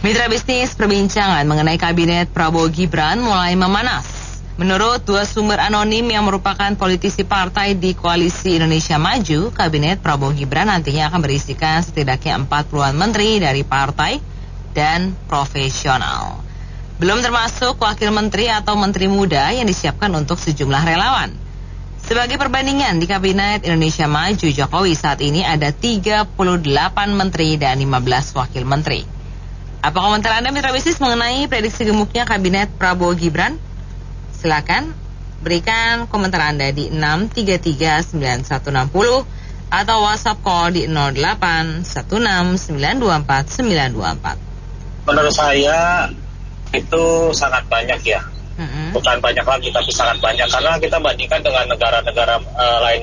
Mitra bisnis, perbincangan mengenai kabinet Prabowo Gibran mulai memanas. Menurut dua sumber anonim yang merupakan politisi partai di Koalisi Indonesia Maju, kabinet Prabowo Gibran nantinya akan berisikan setidaknya 40-an menteri dari partai dan profesional. Belum termasuk wakil menteri atau menteri muda yang disiapkan untuk sejumlah relawan. Sebagai perbandingan, di kabinet Indonesia Maju Jokowi saat ini ada 38 menteri dan 15 wakil menteri. Apa komentar Anda mitra bisnis mengenai prediksi gemuknya kabinet Prabowo Gibran? Silakan berikan komentar Anda di 6339160 atau WhatsApp call di 0816924924. Menurut saya itu sangat banyak ya. Bukan banyak lagi tapi sangat banyak, karena kita bandingkan dengan negara-negara lain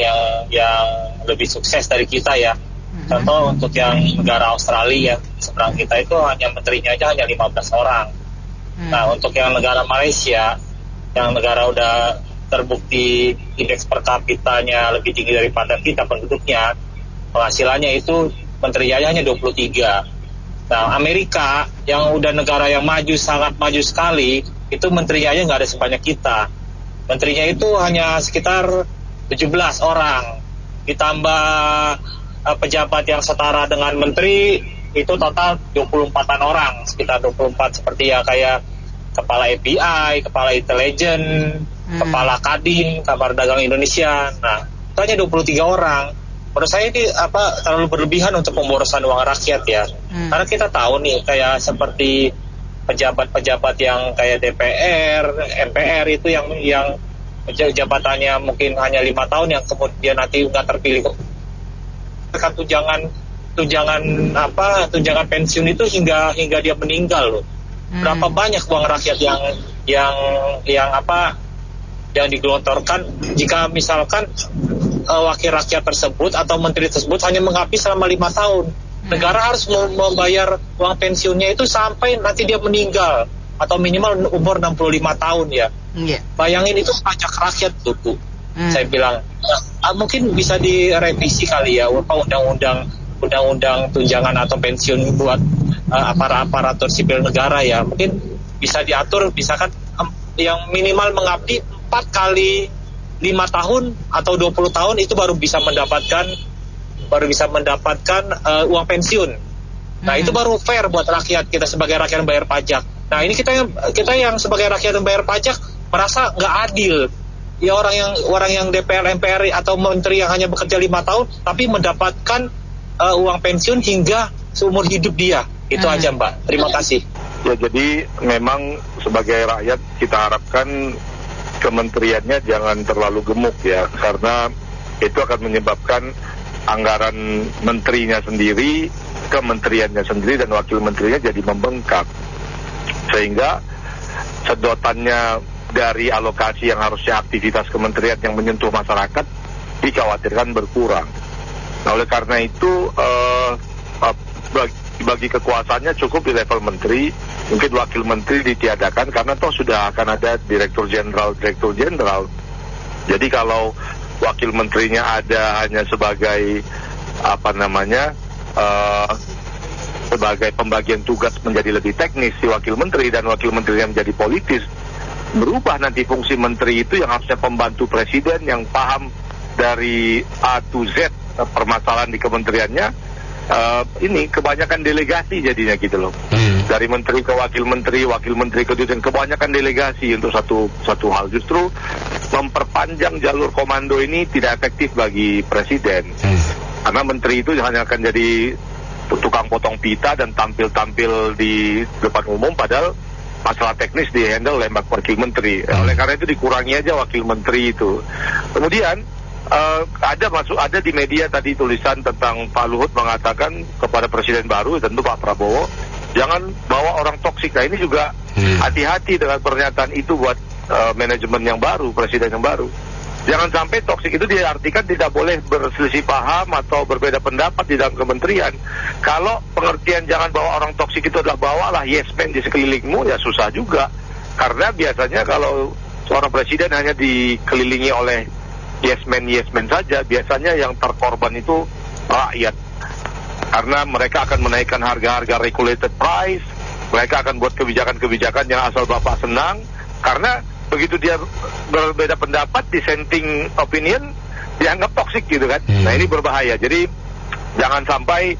yang lebih sukses dari kita ya. Contoh untuk yang negara Australia, seberang kita itu hanya menterinya aja hanya 15 orang. Nah untuk yang negara Malaysia, yang negara udah terbukti indeks per kapitanya lebih tinggi daripada kita penduduknya, penghasilannya itu menterinya aja hanya 23. Nah Amerika yang udah negara yang maju, sangat maju sekali, itu menterinya aja nggak ada sebanyak kita. Menterinya itu hanya sekitar 17 orang, ditambah pejabat yang setara dengan menteri itu total 24-an orang, sekitar 24, seperti ya kayak kepala FBI, kepala intelijen, kepala Kadin, Kamar Dagang Indonesia. Nah, itu hanya 23 orang. Menurut saya ini terlalu berlebihan untuk pemborosan uang rakyat ya. Karena kita tahu nih kayak seperti pejabat-pejabat yang kayak DPR, MPR itu yang jabatannya mungkin hanya 5 tahun yang kemudian nanti nggak terpilih. Tunjangan pensiun itu hingga dia meninggal loh. Berapa banyak uang rakyat yang digelontorkan jika misalkan wakil rakyat tersebut atau menteri tersebut hanya mengabdi selama 5 tahun. Negara harus membayar uang pensiunnya itu sampai nanti dia meninggal atau minimal umur 65 tahun ya. Bayangin itu pajak rakyat tuh Bu. Saya bilang mungkin bisa direvisi kali ya undang-undang tunjangan atau pensiun buat aparatur sipil negara ya. Mungkin bisa diatur, misalkan yang minimal mengabdi 4 kali 5 tahun atau 20 tahun itu baru bisa mendapatkan uang pensiun. Nah itu baru fair buat rakyat, kita sebagai rakyat yang bayar pajak. Nah ini kita yang sebagai rakyat yang bayar pajak merasa nggak adil. Ya orang yang DPR, MPR atau menteri yang hanya bekerja 5 tahun tapi mendapatkan uang pensiun hingga seumur hidup dia. Itu aja Mbak. Terima kasih. Ya jadi memang sebagai rakyat kita harapkan kementeriannya jangan terlalu gemuk ya, karena itu akan menyebabkan anggaran menterinya sendiri, kementeriannya sendiri dan wakil menterinya jadi membengkak, sehingga sedotannya dari alokasi yang harusnya aktivitas kementerian yang menyentuh masyarakat dikhawatirkan berkurang. Nah, oleh karena itu bagi kekuasaannya cukup di level menteri, mungkin wakil menteri ditiadakan karena toh sudah akan ada direktur jenderal. Jadi kalau wakil menterinya ada hanya sebagai sebagai pembagian tugas menjadi lebih teknis si wakil menteri dan wakil menterinya menjadi politis, berubah nanti fungsi menteri itu yang harusnya pembantu presiden yang paham dari A to Z permasalahan di kementeriannya. Ini kebanyakan delegasi jadinya gitu loh. Dari menteri ke wakil menteri ke dirjen, kebanyakan delegasi untuk satu hal. Justru memperpanjang jalur komando ini tidak efektif bagi presiden. Karena menteri itu hanya akan jadi tukang potong pita dan tampil di depan umum, padahal masalah teknis di-handle oleh wakil menteri. Oleh karena itu dikurangi aja wakil menteri itu. Kemudian ada di media tadi tulisan tentang Pak Luhut mengatakan kepada presiden baru, tentu Pak Prabowo, jangan bawa orang toksik. Nah ini juga hati-hati dengan pernyataan itu buat manajemen yang baru, presiden yang baru. Jangan sampai toksik itu diartikan tidak boleh berselisih paham atau berbeda pendapat di dalam kementerian. Kalau pengertian jangan bawa orang toksik itu adalah bawalah yes man di sekelilingmu, ya susah juga. Karena biasanya kalau seorang presiden hanya dikelilingi oleh yes man saja, biasanya yang terkorban itu rakyat. Karena mereka akan menaikkan harga-harga regulated price, Mereka akan buat kebijakan-kebijakan yang asal Bapak senang, karena begitu dia berbeda pendapat, dissenting opinion, dianggap toksik gitu kan. Nah ini berbahaya. Jadi jangan sampai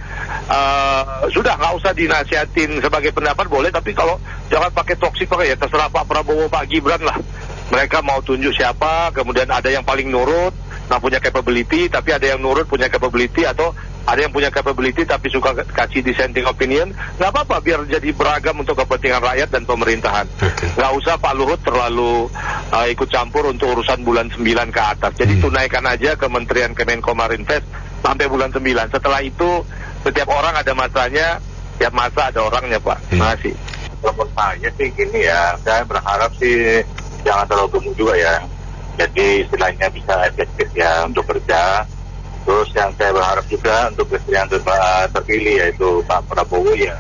sudah nggak usah dinasihatin sebagai pendapat boleh, tapi kalau jangan pakai toksik, pakai ya terserah Pak Prabowo, Pak Gibran lah. Mereka mau tunjuk siapa, kemudian ada yang paling nurut, nah punya capability, tapi ada yang nurut punya capability, atau ada yang punya capability tapi suka kasih dissenting opinion. Nggak apa-apa, biar jadi beragam untuk kepentingan rakyat dan pemerintahan. Nggak usah Pak Luhut terlalu ikut campur untuk urusan bulan 9 ke atas. Jadi tunaikan aja Kementerian Kemenko Marinvest sampai bulan 9. Setelah itu setiap orang ada masanya, setiap masa ada orangnya Pak. Terima kasih. Menurut saya sih gini ya, saya berharap sih jangan terlalu gemuk juga ya. Jadi istilahnya bisa efektif ya untuk kerja. Terus yang saya berharap juga untuk presiden yang terpilih yaitu Pak Prabowo ya.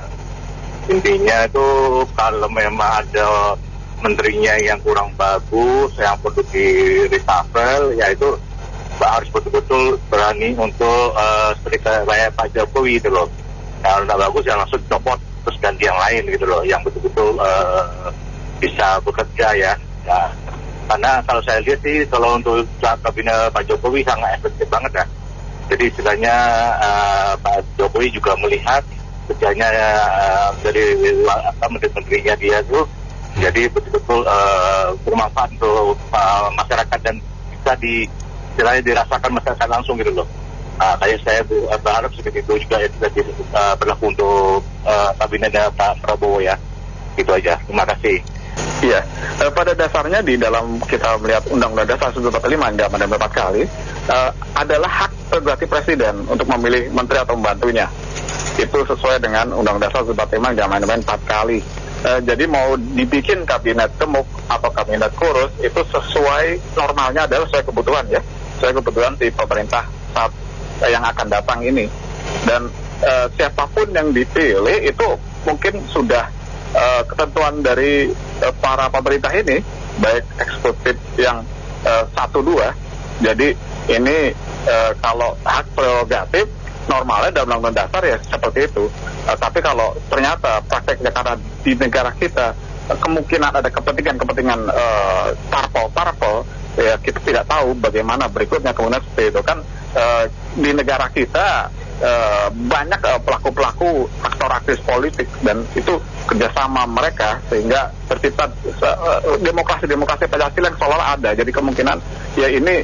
Intinya itu kalau memang ada menterinya yang kurang bagus, yang perlu di reshuffle, ya itu harus betul-betul berani untuk seperti kayak Pak Jokowi gitu loh. Kalau tidak bagus ya langsung copot terus ganti yang lain gitu loh, yang betul-betul bisa bekerja ya. Karena kalau saya lihat sih kalau untuk kabinet Pak Jokowi sangat efektif banget ya. Jadi istilahnya Pak Jokowi juga melihat kerjanya dari menteri-menterinya dia tuh jadi betul-betul bermanfaat untuk masyarakat dan bisa istilahnya dirasakan masyarakat langsung gitu loh. Kayak saya berharap seperti itu juga ya, berlaku untuk kabinetnya Pak Prabowo ya. Gitu aja. Terima kasih. Iya, pada dasarnya di dalam kita melihat Undang-Undang Dasar 1945 yang amandemen 4 kali adalah hak prerogatif presiden untuk memilih menteri atau pembantunya. Itu sesuai dengan Undang-Undang Dasar 1945 yang amandemen 4 kali. Jadi mau dibikin kabinet gemuk atau kabinet kurus itu sesuai normalnya adalah sesuai kebutuhan ya, sesuai kebutuhan di pemerintah saat yang akan datang ini. Dan siapapun yang dipilih itu mungkin sudah ketentuan dari para pemerintah ini, baik eksekutif yang 1-2. Jadi ini kalau hak prerogatif normalnya dalam Undang-Undang Dasar ya seperti itu. Tapi kalau ternyata prakteknya karena di negara kita kemungkinan ada kepentingan parpol ya kita tidak tahu bagaimana berikutnya kemudian seperti itu kan. Di negara kita banyak pelaku-pelaku aktor aktif politik dan itu kerjasama mereka sehingga tercipta demokrasi Pancasila yang seolah ada. Jadi kemungkinan ya ini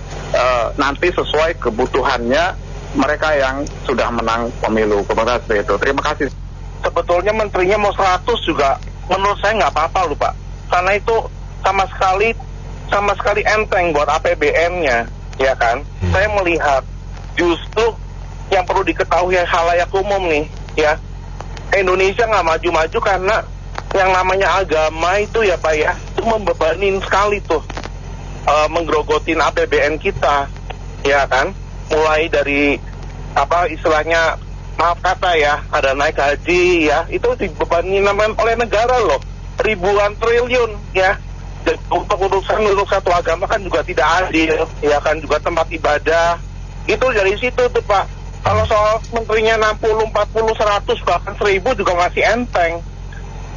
nanti sesuai kebutuhannya mereka yang sudah menang pemilu. Kemudian seperti itu. Terima kasih. Sebetulnya menterinya mau 100 juga menurut saya nggak apa-apa loh Pak, karena itu sama sekali enteng buat APBN-nya ya kan. Saya melihat justru yang perlu diketahui khalayak umum nih ya, Indonesia nggak maju-maju karena yang namanya agama itu ya Pak ya, itu membebanin sekali tuh, menggerogotin APBN kita ya kan, mulai dari apa istilahnya, maaf kata ya, ada naik haji ya, itu dibebani oleh negara loh, ribuan triliun ya. Dan untuk satu agama kan juga tidak adil ya kan, juga tempat ibadah itu dari situ tuh Pak. Kalau soal menterinya 60, 40, 100 bahkan 1000 juga masih enteng.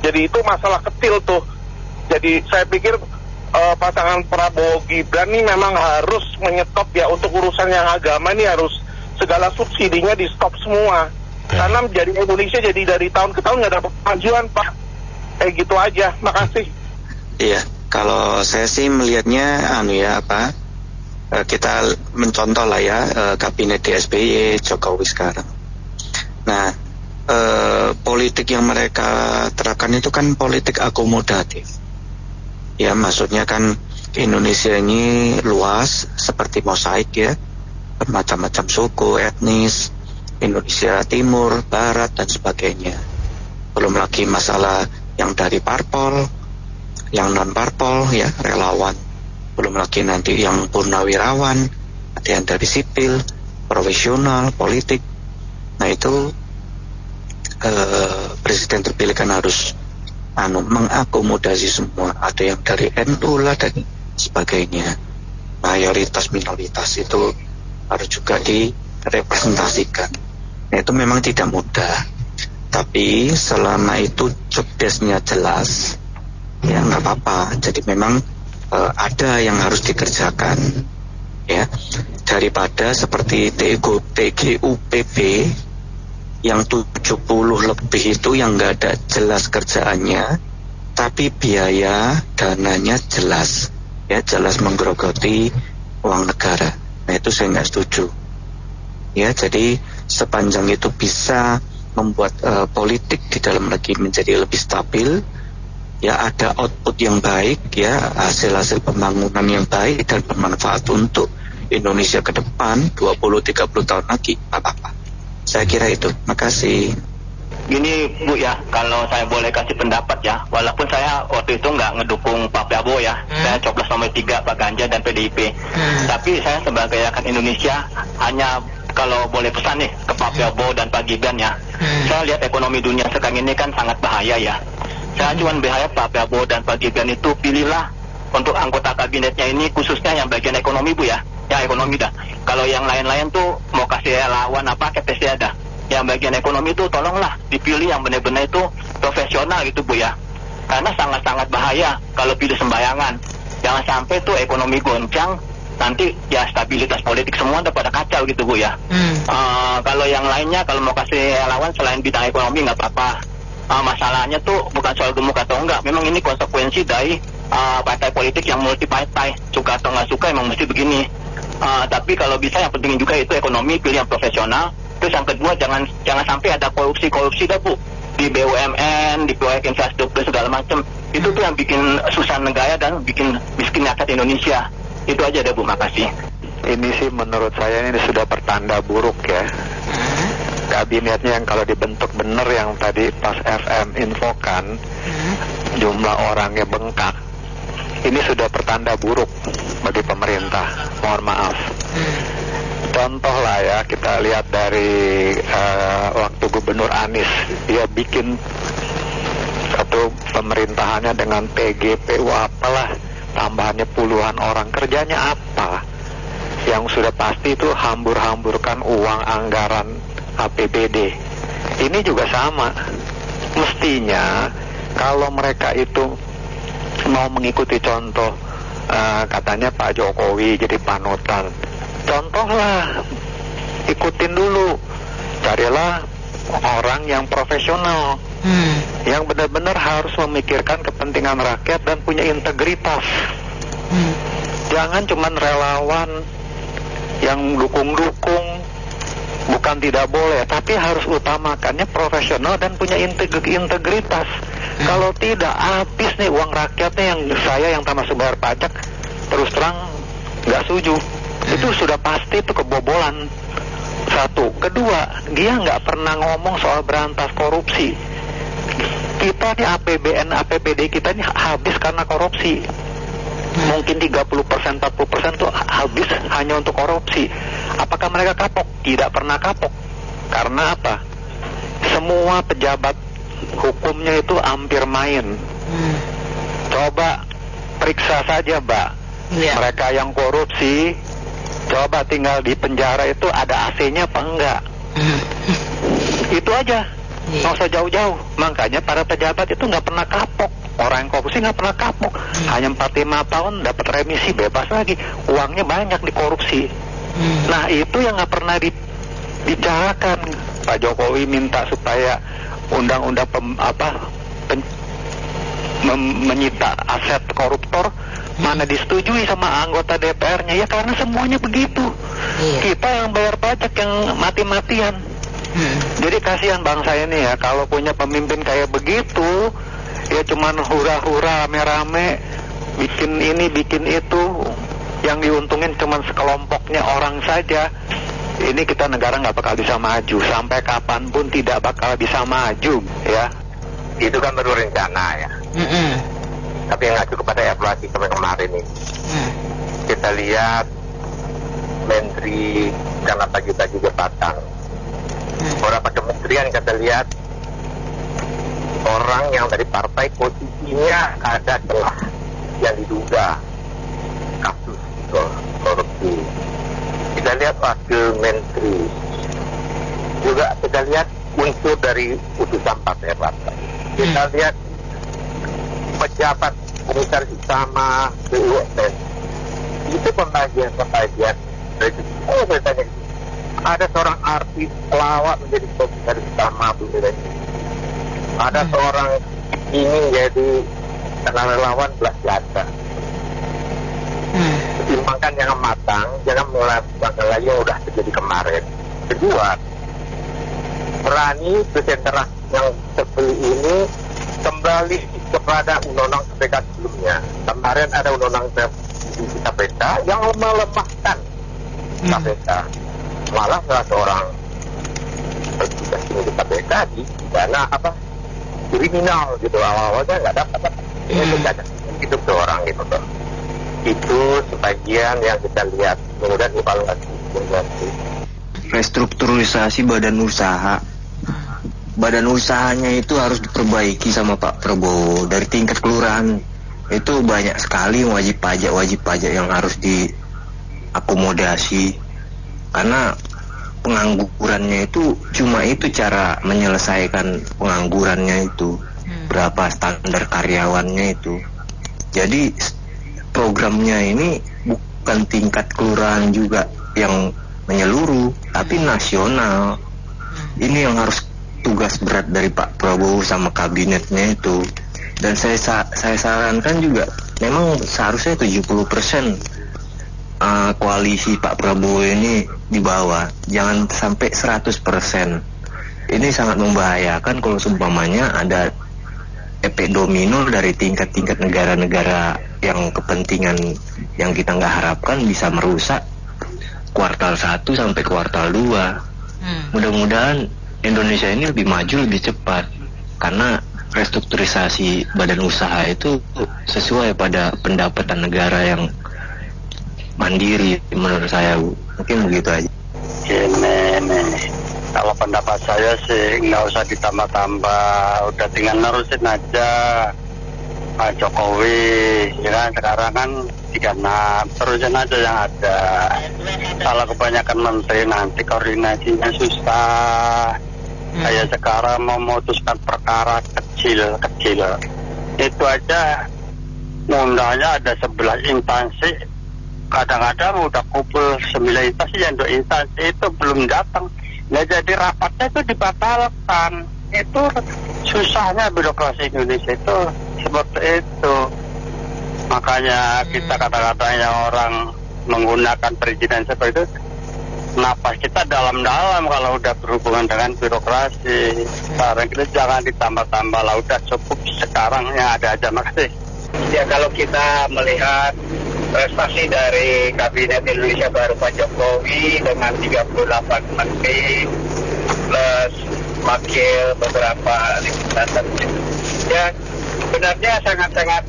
Jadi itu masalah kecil tuh. Jadi saya pikir pasangan Prabowo Gibran ini memang harus menyetop ya, untuk urusan yang agama ini harus segala subsidinya di stop semua. Karena menjadi Indonesia jadi dari tahun ke tahun nggak dapat kemajuan Pak. Kayak gitu aja. Makasih. Iya, kalau saya sih melihatnya kita mencontoh lah ya kabinet di SBY Jokowi sekarang. Nah, politik yang mereka terapkan itu kan politik akomodatif. Ya, maksudnya kan Indonesia ini luas seperti mosaik ya, bermacam-macam suku, etnis, Indonesia Timur, Barat dan sebagainya. Belum lagi masalah yang dari parpol, yang non parpol ya, relawan. Belum lagi nanti yang purnawirawan, ada yang dari sipil, profesional, politik. Nah itu presiden terpilih kan harus mengakomodasi semua. Ada yang dari NU lah dan sebagainya. Mayoritas minoritas itu harus juga direpresentasikan. Nah itu memang tidak mudah. Tapi selama itu job desk-nya jelas, ya nggak apa-apa. Jadi memang ada yang harus dikerjakan, ya, daripada seperti TGUPP yang 70 lebih itu yang nggak ada jelas kerjaannya, tapi biaya dananya jelas, ya, jelas menggerogoti uang negara. Nah itu saya nggak setuju. Ya, jadi sepanjang itu bisa membuat politik di dalam negeri menjadi lebih stabil, ya, ada output yang baik, ya, hasil-hasil pembangunan yang baik dan bermanfaat untuk Indonesia ke depan 20-30 tahun lagi, apa-apa. Saya kira itu. Makasih. Gini Bu ya, kalau saya boleh kasih pendapat ya, walaupun saya waktu itu nggak ngedukung Pak Prabowo ya, saya coblos nomor 3 Pak Ganjar dan PDIP. Tapi saya sebagai rakyat Indonesia hanya kalau boleh pesan nih ke Pak Prabowo dan Pak Gibran ya, saya lihat ekonomi dunia sekarang ini kan sangat bahaya ya. Saya cuma berharap Pak Prabowo dan Pak Gibran itu pilihlah untuk anggota kabinetnya ini khususnya yang bagian ekonomi Bu ya, ya ekonomi dah. Kalau yang lain-lain tuh mau kasih lawan apa KPC ada. Yang bagian ekonomi itu tolonglah dipilih yang benar-benar itu profesional gitu Bu ya. Karena sangat-sangat bahaya kalau pilih sembayangan. Jangan sampai tuh ekonomi goncang, nanti ya stabilitas politik semua udah pada kacau gitu Bu ya. Kalau yang lainnya kalau mau kasih lawan selain bidang ekonomi nggak apa-apa. Masalahnya tuh bukan soal gemuk atau enggak, memang ini konsekuensi dari partai politik yang multi partai, suka atau nggak suka emang mesti begini. Tapi kalau bisa yang penting juga itu ekonomi, pilih yang profesional. Terus yang kedua jangan sampai ada korupsi dah Bu, di BUMN, di proyek infrastruktur segala macam. Itu tuh yang bikin susah negara dan bikin miskin rakyat Indonesia. Itu aja deh Bu, makasih. Ini sih menurut saya ini sudah pertanda buruk ya. Kabinetnya yang kalau dibentuk bener yang tadi pas FM infokan, jumlah orangnya bengkak. Ini sudah pertanda buruk bagi pemerintah. Mohon maaf. Contoh lah ya, kita lihat dari waktu Gubernur Anies, dia bikin satu pemerintahannya dengan TGPU apalah, tambahannya puluhan orang, kerjanya apa? Yang sudah pasti itu hambur-hamburkan uang anggaran APBD. Ini juga sama. Mestinya kalau mereka itu mau mengikuti contoh, katanya Pak Jokowi jadi panutan, contohlah, ikutin dulu, carilah orang yang profesional, yang benar-benar harus memikirkan kepentingan rakyat dan punya integritas. Jangan cuman relawan yang dukung-dukung, bukan tidak boleh, tapi harus utamakannya profesional dan punya integritas. Kalau tidak, habis nih uang rakyatnya, yang saya yang termasuk bayar pajak, terus terang nggak setuju. Itu sudah pasti itu kebobolan. Satu. Kedua, dia nggak pernah ngomong soal berantas korupsi. Kita nih APBD kita ini habis karena korupsi. Mungkin 30%, 40% tuh habis hanya untuk korupsi. Apakah mereka kapok? Tidak pernah kapok. Karena apa? Semua pejabat hukumnya itu hampir main. Coba periksa saja Mbak, mereka yang korupsi, coba tinggal di penjara itu ada AC-nya apa enggak. Itu aja, nggak usah jauh-jauh. Makanya para pejabat itu nggak pernah kapok. Orang yang korupsi nggak pernah kapok. Hanya 4-5 tahun dapat remisi, bebas lagi. Uangnya banyak dikorupsi. Nah itu yang nggak pernah dibicarakan. Pak Jokowi minta supaya undang-undang menyita aset koruptor mana disetujui sama anggota DPR-nya, ya karena semuanya begitu. Kita yang bayar pajak yang mati-matian. Jadi kasihan bangsa ini ya, kalau punya pemimpin kayak begitu, ya cuman hura-hura rame-rame, bikin ini bikin itu, yang diuntungin cuman sekelompoknya orang saja. Ini kita negara nggak bakal bisa maju, sampai kapanpun tidak bakal bisa maju ya. Itu kan baru rencana ya. Tapi nggak cukup pada evaluasi kemarin ini. Kita lihat menteri karena bagi-bagi jabatan. Beberapa kementerian kita lihat orang yang dari partai posisinya ada celah yang diduga kasus korupsi. Kita lihat wakil menteri juga, kita lihat unsur dari utusan partai-partai. Kita lihat pejabat komisaris utama BUMN itu pembagian saya tanya, ada seorang artis pelawak menjadi komisaris utama BUMN, ada seorang ingin jadi relawan belas jasa. Pertimbangkan yang matang, jangan melakukan lagi yang udah terjadi kemarin. Kedua, berani bersenterah yang seperti ini kembali kepada undang-undang KPK sebelumnya. Kemarin ada undang-undang KPK yang melemahkan KPK. Malah salah seorang petugas di KPK di dana kriminal gitu, awal-awalnya nggak dapat. Itu cacat hidup seorang gitu tuh. Itu sebagian yang kita lihat. Kemudian evaluasi. Restrukturisasi badan usaha. Badan usahanya itu harus diperbaiki sama Pak Prabowo. Dari tingkat kelurahan itu banyak sekali wajib pajak yang harus diakomodasi. Karena penganggurannya itu cuma itu cara menyelesaikan penganggurannya itu. Berapa standar karyawannya itu. Jadi programnya ini bukan tingkat kelurahan juga yang menyeluruh, tapi nasional. Ini yang harus tugas berat dari Pak Prabowo sama kabinetnya itu. Dan saya sarankan juga memang seharusnya 70% koalisi Pak Prabowo ini di bawah, jangan sampai 100%. Ini sangat membahayakan kalau seumpamanya ada efek domino dari tingkat-tingkat negara-negara yang kepentingan yang kita nggak harapkan bisa merusak kuartal 1 sampai kuartal 2. Mudah-mudahan Indonesia ini lebih maju lebih cepat karena restrukturisasi badan usaha itu sesuai pada pendapatan negara yang mandiri menurut saya, Bu. Mungkin begitu aja. Kalau pendapat saya sih nggak usah ditambah-tambah, udah tinggal nerusin aja Pak Jokowi, ya kan sekarang kan 36, terusin aja yang ada. Kalau kebanyakan menteri nanti koordinasinya susah. Kayak sekarang memutuskan perkara kecil, itu aja ngundangnya ada 11 instansi, kadang-kadang udah kumpul 9 instansi, yang 2 instansi itu belum datang. Nah, jadi rapatnya itu dibatalkan. Itu susahnya birokrasi Indonesia itu seperti itu. Makanya kita kata-katanya orang menggunakan perizinan seperti itu, napas kita dalam-dalam kalau udah berhubungan dengan birokrasi. Sekarang kita jangan ditambah-tambah lah, udah cukup sekarang yang ada aja. Makasih. Ya, kalau kita melihat prestasi dari Kabinet Indonesia Baru Pak Jokowi dengan 38 menteri plus wakil beberapa legislatif, ya sebenarnya sangat-sangat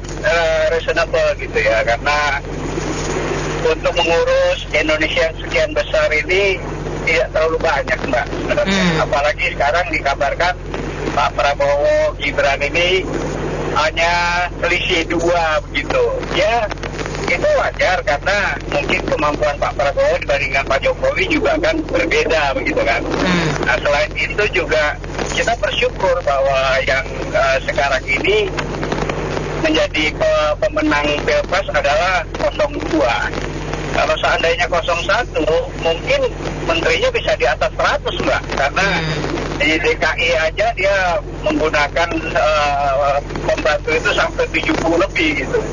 reasonable gitu ya, karena untuk mengurus Indonesia yang sekian besar ini tidak terlalu banyak, Mbak, sebenarnya. Apalagi sekarang dikabarkan Pak Prabowo Gibran ini hanya selisih 2 begitu. Ya, itu wajar karena mungkin kemampuan Pak Prabowo dibandingkan Pak Jokowi juga kan berbeda begitu kan. Nah, selain itu juga kita bersyukur bahwa yang sekarang ini menjadi pemenang Pilpres adalah 02. Kalau seandainya 01, mungkin menterinya bisa di atas 100, Mbak. Karena di DKI aja dia menggunakan pembantu itu sampai 70 lebih gitu.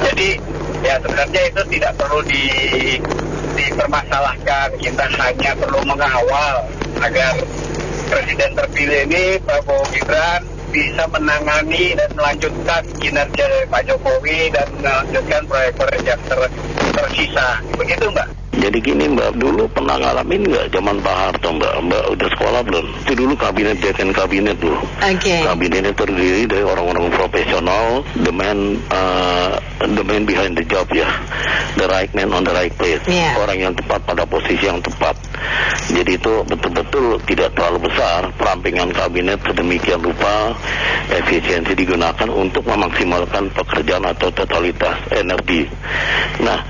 Jadi ya sebenarnya itu tidak perlu dipermasalahkan. Kita hanya perlu mengawal agar Presiden terpilih ini, Prabowo Gibran, bisa menangani dan melanjutkan kinerja dari Pak Jokowi dan melanjutkan proyek-proyek yang tersisa. Begitu, Mbak? Jadi gini, Mbak, dulu pernah ngalamin nggak zaman Pak Harto, Mbak udah sekolah belum? Itu dulu kabinet loh. Kabinetnya terdiri dari orang-orang profesional, the man behind the job ya, the right man on the right place, orang yang tepat pada posisi yang tepat. Jadi itu betul-betul tidak terlalu besar perampingan kabinet sedemikian rupa, efisiensi digunakan untuk memaksimalkan pekerjaan atau totalitas energi. Nah,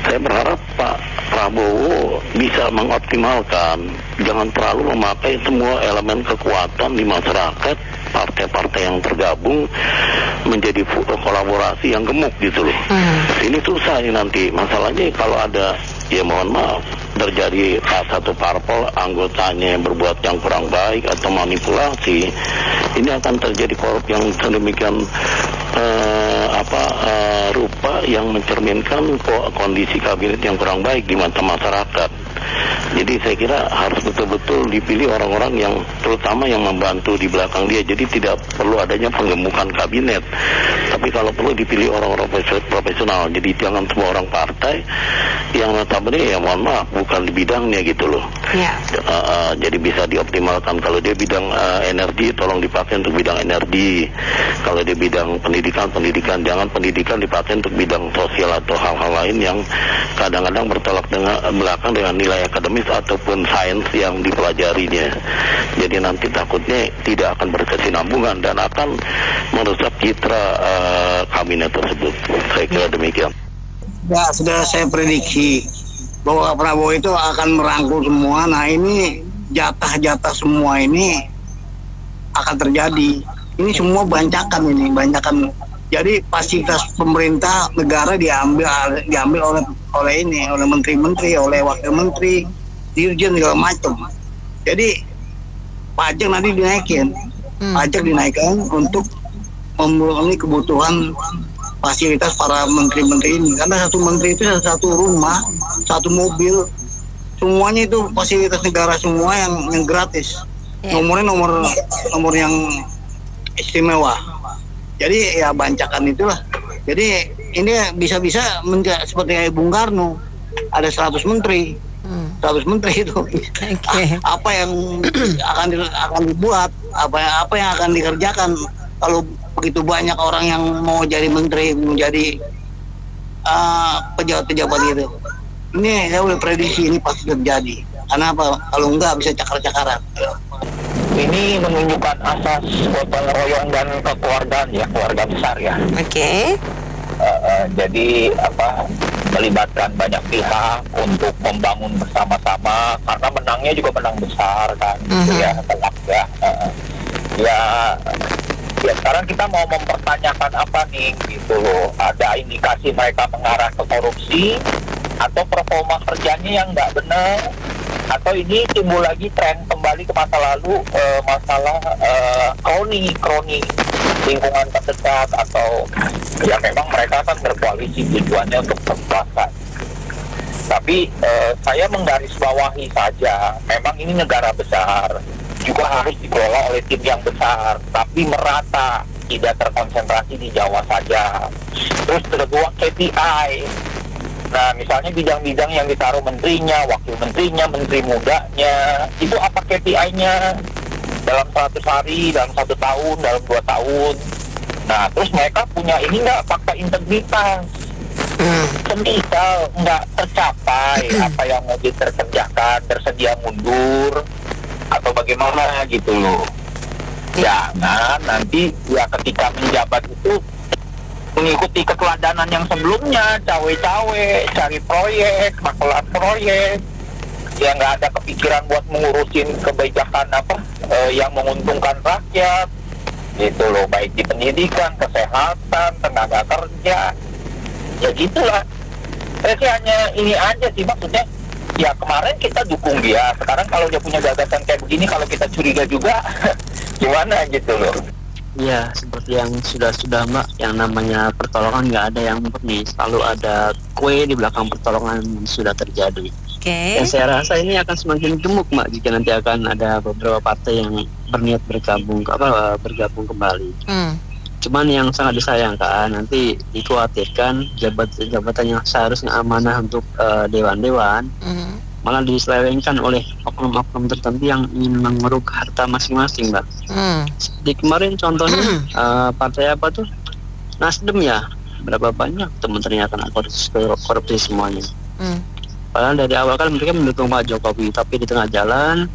Saya berharap Pak Prabowo bisa mengoptimalkan, jangan terlalu memakai semua elemen kekuatan di masyarakat, partai-partai yang tergabung menjadi kolaborasi yang gemuk gitu loh. Ini susah nih nanti. Masalahnya kalau ada, ya mohon maaf, terjadi satu parpol anggotanya yang berbuat yang kurang baik atau manipulasi, ini akan terjadi korup yang sedemikian rupa yang mencerminkan kondisi kabinet yang kurang baik di mata masyarakat. Jadi saya kira harus betul-betul dipilih orang-orang yang terutama yang membantu di belakang dia. Jadi tidak perlu adanya penggemukan kabinet. Tapi kalau perlu dipilih orang-orang profesional. Jadi jangan semua orang partai yang notabene ya mohon maaf bukan di bidangnya gitu loh. Jadi bisa dioptimalkan. Kalau dia bidang energi tolong dipakai untuk bidang energi. Kalau dia bidang pendidikan, jangan pendidikan dipakai untuk bidang sosial atau hal-hal lain yang kadang-kadang bertolak belakang dengan nilai akademis ataupun sains yang dipelajarinya. Jadi nanti takutnya tidak akan berkesinambungan dan akan merusak citra kabinet tersebut. Saya kira demikian. Ya, sudah saya prediksi bahwa Prabowo itu akan merangkul semua. Nah, ini jatah-jatah semua ini akan terjadi. Ini semua bancakan. Jadi fasilitas pemerintah negara diambil oleh menteri-menteri, oleh wakil menteri, dirjen segala macam. Jadi pajak nanti dinaikkan untuk memenuhi kebutuhan fasilitas para menteri-menteri ini. Karena satu menteri itu satu rumah, satu mobil, semuanya itu fasilitas negara semua yang gratis. Nomornya nomor yang istimewa. Jadi ya bancakan itulah. Jadi ini bisa-bisa seperti kayak Bung Karno, ada 100 menteri. 100 menteri itu. Apa yang akan dibuat, apa yang akan dikerjakan kalau begitu banyak orang yang mau jadi menteri, menjadi pejabat-pejabat itu. Ini saya udah prediksi ini pasti terjadi. Karena apa? Kalau enggak bisa cakar-cakaran. Ini menunjukkan asas gotong royong dan kekeluargaan ya, keluarga besar ya. Jadi melibatkan banyak pihak untuk membangun bersama-sama karena menangnya juga menang besar kan, ya telak ya. Ya sekarang kita mau mempertanyakan apa nih gitu loh. Ada indikasi mereka mengarah ke korupsi atau performa kerjanya yang nggak benar, atau ini timbul lagi tren kembali ke masa lalu, masalah kroni lingkungan terdekat, atau ya memang mereka kan berkoalisi tujuannya untuk berkuasa. Tapi saya menggarisbawahi saja, memang ini negara besar, juga harus dikelola oleh tim yang besar, tapi merata, tidak terkonsentrasi di Jawa saja. Terus kedua KPI. Nah, misalnya bidang-bidang yang ditaruh menterinya, wakil menterinya, menteri mudanya, itu apa KPI-nya dalam 100 hari, dalam 1 tahun, dalam 2 tahun. Nah, terus mereka punya ini nggak fakta integritas. Semisal nggak tercapai apa yang mau dikerjakan, bersedia mundur, atau bagaimana gitu loh. Jangan nanti ya ketika menjabat itu mengikuti keteladanan yang sebelumnya, cawe-cawe, cari proyek, makelar proyek, yang nggak ada kepikiran buat mengurusin kebijakan yang menguntungkan rakyat, gitu loh, baik di pendidikan, kesehatan, tenaga kerja, ya gitulah. Saya sih hanya ini aja sih, maksudnya, ya kemarin kita dukung dia, sekarang kalau dia punya gagasan kayak begini, kalau kita curiga juga, gimana gitu loh. Ya, seperti yang sudah Mbak, yang namanya pertolongan nggak ada yang murni, selalu ada kue di belakang pertolongan sudah terjadi. Dan saya rasa ini akan semakin gemuk Mbak jika nanti akan ada beberapa partai yang berniat bergabung kembali. Cuman yang sangat disayangkan nanti dikhawatirkan jabatan yang seharusnya amanah untuk dewan-dewan malah diselewengkan oleh oknum-oknum tertentu yang ingin mengeruk harta masing-masing, Mbak. Seperti kemarin contohnya partai apa tuh? Nasdem ya, berapa banyak teman-teman kena korupsi semuanya. Padahal dari awal kan mereka mendukung Pak Jokowi, tapi di tengah jalan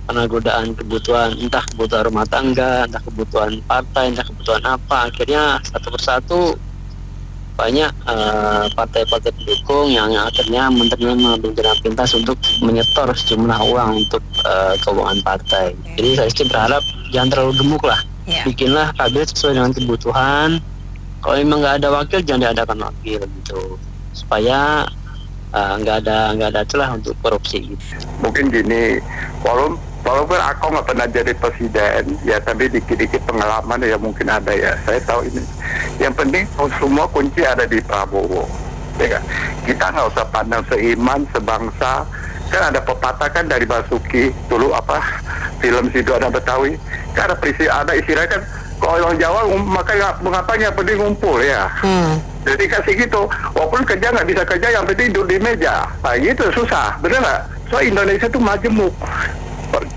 karena godaan kebutuhan, entah kebutuhan rumah tangga, entah kebutuhan partai, entah kebutuhan apa, akhirnya satu persatu banyak partai-partai pendukung yang akhirnya menterinya mengambil jalan pintas untuk menyetor sejumlah uang untuk keuangan partai. Jadi saya sih berharap jangan terlalu gemuk lah. Bikinlah kabinet sesuai dengan kebutuhan. Kalau memang nggak ada wakil, jangan diadakan wakil gitu, supaya nggak ada celah untuk korupsi gitu. Mungkin gini, walaupun aku nggak pernah jadi presiden, ya tapi dikit-dikit pengalaman ya mungkin ada ya. Saya tahu ini. Yang penting semua kunci ada di Prabowo. Ya, kita nggak usah pandang seiman, sebangsa. Kan ada pepatah kan dari Basuki dulu film Sido ada Betawi. Kan ada istilah kan, kalau orang Jawa makanya mengapanya penting ngumpul ya. Jadi kasih gitu, walaupun kerja nggak bisa kerja, yang penting duduk di meja. Nah gitu susah, bener nggak? So Indonesia tuh majemuk.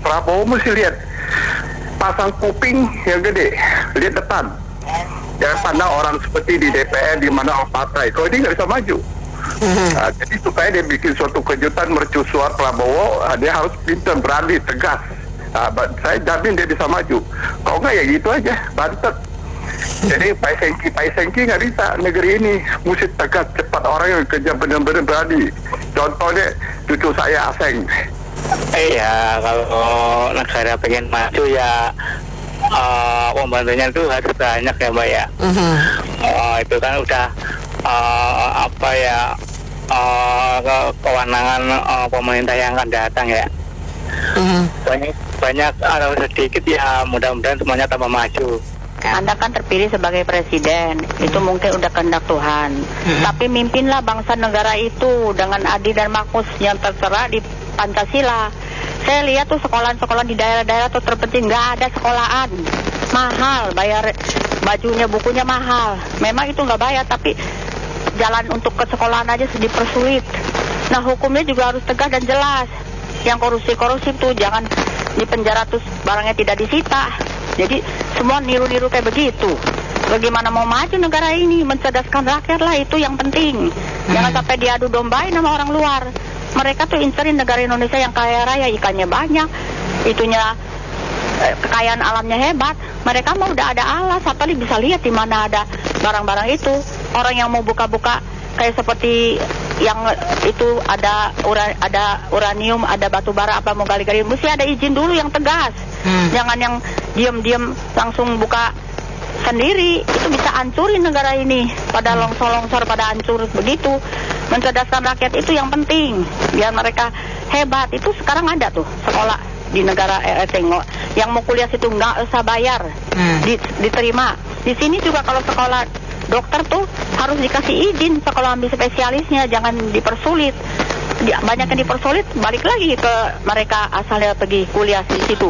Prabowo mesti lihat pasang kuping yang gede, lihat depan. Jangan pandang orang seperti di DPR di mana orang partai. Kalau dia nggak bisa maju. Nah, jadi supaya dia bikin suatu kejutan mercusuar Prabowo, dia harus pintar, berani, tegas. Nah, saya jamin dia bisa maju. Kalau nggak ya gitu aja, bantet. Jadi Pak Sengki nggak bisa negeri ini, mesti tegas, cepat, orang yang kerja benar-benar berani. Contohnya cucu saya Aseng. Iya, kalau negara pengen maju ya pembantunya itu harus banyak ya Mbak ya. Itu kan udah kewenangan pemerintah yang akan datang ya. Banyak atau sedikit ya, mudah-mudahan semuanya tambah maju. Anda kan terpilih sebagai presiden, itu mungkin udah kehendak Tuhan. Tapi mimpinlah bangsa negara itu dengan adil dan makmur yang tertera di Pancasila. Saya lihat tuh sekolah-sekolah di daerah-daerah tuh terpencil, nggak ada sekolahan, mahal, bayar bajunya, bukunya mahal. Memang itu nggak bayar, tapi jalan untuk ke sekolahan aja dipersulit. Nah hukumnya juga harus tegas dan jelas. Yang korupsi tuh jangan dipenjara terus barangnya tidak disita. Jadi semua niru-niru kayak begitu. Bagaimana mau maju negara ini, mencerdaskan rakyat lah, itu yang penting. Jangan sampai diadu dombain sama orang luar. Mereka tuh incerin negara Indonesia yang kaya raya, ikannya banyak, itunya kekayaan alamnya hebat. Mereka mau udah ada alas, apalagi bisa lihat di mana ada barang-barang itu. Orang yang mau buka-buka kayak seperti yang itu ada uranium, ada batu bara, apa mau gali-gali, mesti ada izin dulu yang tegas. Jangan yang diam-diam langsung buka sendiri, itu bisa hancurin negara ini. Pada longsor-longsor, pada hancur begitu. Mencerdaskan rakyat itu yang penting, biar mereka hebat. Itu sekarang ada tuh sekolah di negara tengok yang mau kuliah situ nggak usah bayar, diterima. Di sini juga kalau sekolah dokter tuh harus dikasih izin sekolah ambil spesialisnya, jangan dipersulit. Banyak yang dipersulit, balik lagi ke mereka asalnya pergi kuliah di situ.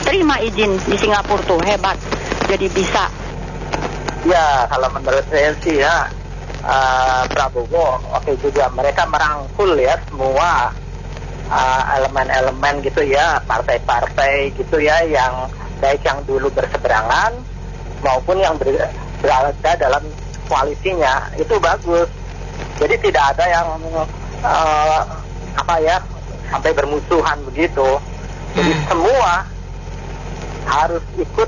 Terima izin di Singapura tuh, hebat. Jadi bisa. Ya, kalau menurut saya sih ya, Prabowo oke juga, mereka merangkul ya semua elemen-elemen gitu ya, partai-partai gitu ya, yang baik yang dulu berseberangan maupun yang berada dalam koalisinya, itu bagus. Jadi tidak ada yang sampai bermusuhan begitu. Jadi semua harus ikut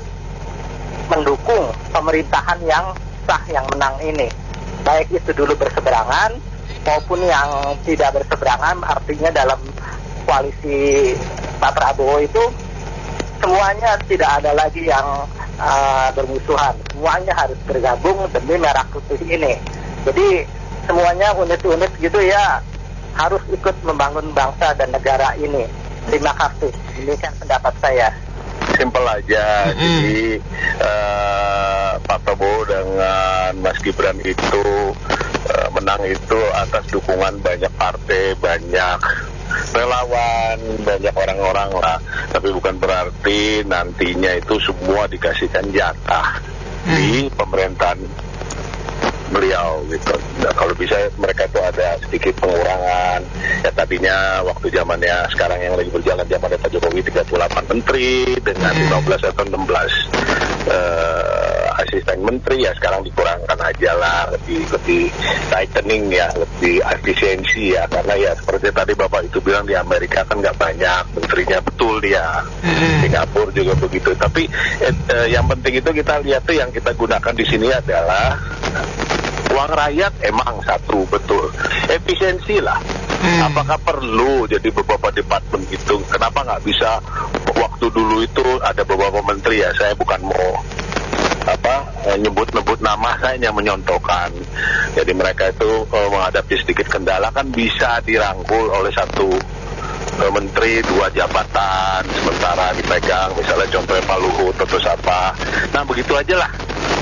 mendukung pemerintahan yang sah, yang menang ini. Baik itu dulu berseberangan maupun yang tidak berseberangan, artinya dalam koalisi Pak Prabowo itu semuanya tidak ada lagi yang bermusuhan. Semuanya harus bergabung demi merah putih ini. Jadi semuanya unit-unit gitu ya, harus ikut membangun bangsa dan negara ini. Terima kasih. Ini kan pendapat saya. Simpel aja. Jadi Pak Prabowo dengan Mas Gibran itu menang itu atas dukungan banyak partai, banyak relawan, banyak orang-orang lah. Tapi bukan berarti nantinya itu semua dikasihkan jatah di pemerintahan beliau gitu. Nah, kalau bisa mereka itu ada sedikit pengurangan. Ya tadinya waktu zamannya sekarang yang lagi berjalan zamannya Pak Jokowi 38 menteri dengan 15 atau 16 asisten menteri, ya sekarang dikurangkan aja lah, lebih tightening ya, lebih efisiensi ya, karena ya seperti tadi Bapak itu bilang di Amerika kan nggak banyak menterinya, betul dia. Singapura juga begitu. Tapi yang penting itu kita lihat tuh yang kita gunakan di sini adalah Uang rakyat emang satu, betul. Efisiensi lah. Apakah perlu jadi beberapa departemen itu? Kenapa nggak bisa waktu dulu itu ada beberapa menteri ya, saya bukan mau nyebut nama, saya hanya menyontohkan. Jadi mereka itu menghadapi sedikit kendala kan bisa dirangkul oleh satu menteri 2 jabatan sementara dipegang, misalnya contohnya Pak Luhut atau siapa. Nah begitu aja lah.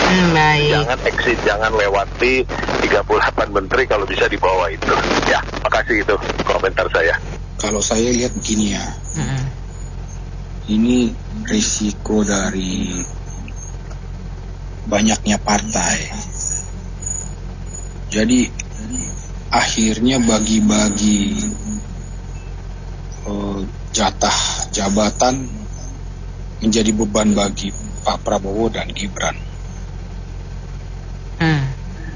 Jangan exit, jangan lewati 38 menteri, kalau bisa di bawah itu. Ya, makasih, itu komentar saya. Kalau saya lihat begini ya, ini risiko dari banyaknya partai. Jadi akhirnya bagi-bagi jatah jabatan menjadi beban bagi Pak Prabowo dan Gibran.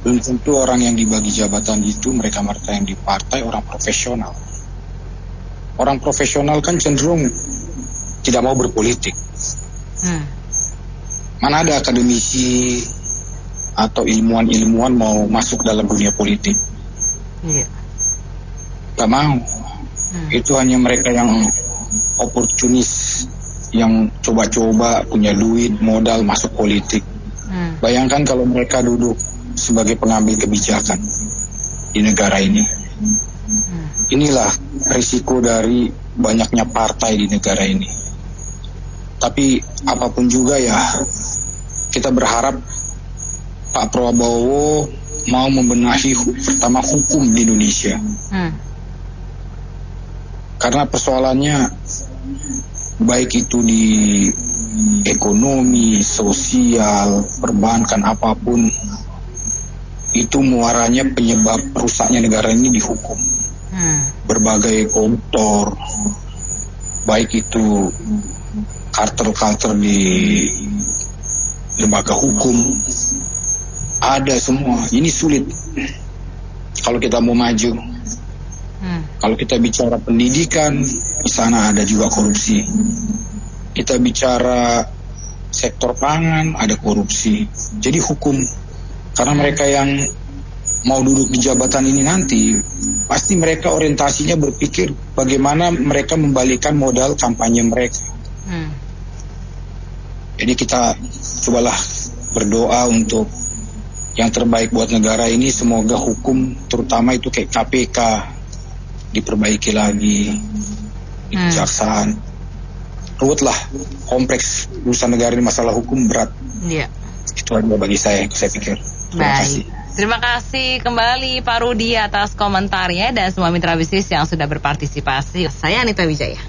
Belum tentu orang yang dibagi jabatan itu mereka yang di partai orang profesional. Orang profesional kan cenderung tidak mau berpolitik. Mana ada akademisi atau ilmuwan-ilmuwan mau masuk dalam dunia politik? Gak mau. Itu hanya mereka yang oportunis, yang coba-coba punya duit, modal masuk politik. Bayangkan kalau mereka duduk sebagai pengambil kebijakan di negara ini. Inilah risiko dari banyaknya partai di negara ini. Tapi apapun juga ya, kita berharap Pak Prabowo mau membenahi pertama hukum di Indonesia. Karena persoalannya baik itu di ekonomi, sosial, perbankan, apapun, itu muaranya penyebab rusaknya negara ini di hukum. Berbagai koruptor, baik itu kartel-kartel di lembaga hukum, ada semua. Ini sulit kalau kita mau maju. Kalau kita bicara pendidikan, di sana ada juga korupsi. Kita bicara sektor pangan, ada korupsi. Jadi hukum, karena mereka yang mau duduk di jabatan ini nanti, pasti mereka orientasinya berpikir bagaimana mereka membalikan modal kampanye mereka. Jadi kita cobalah berdoa untuk yang terbaik buat negara ini. Semoga hukum, terutama itu kayak KPK, diperbaiki lagi, kejaksaan. Ruwet lah, kompleks urusan negara ini, masalah hukum berat. Itu aja bagi saya pikir. Terima kasih. Terima kasih kembali Pak Rudi atas komentarnya dan semua mitra bisnis yang sudah berpartisipasi. Saya Anita Wijaya.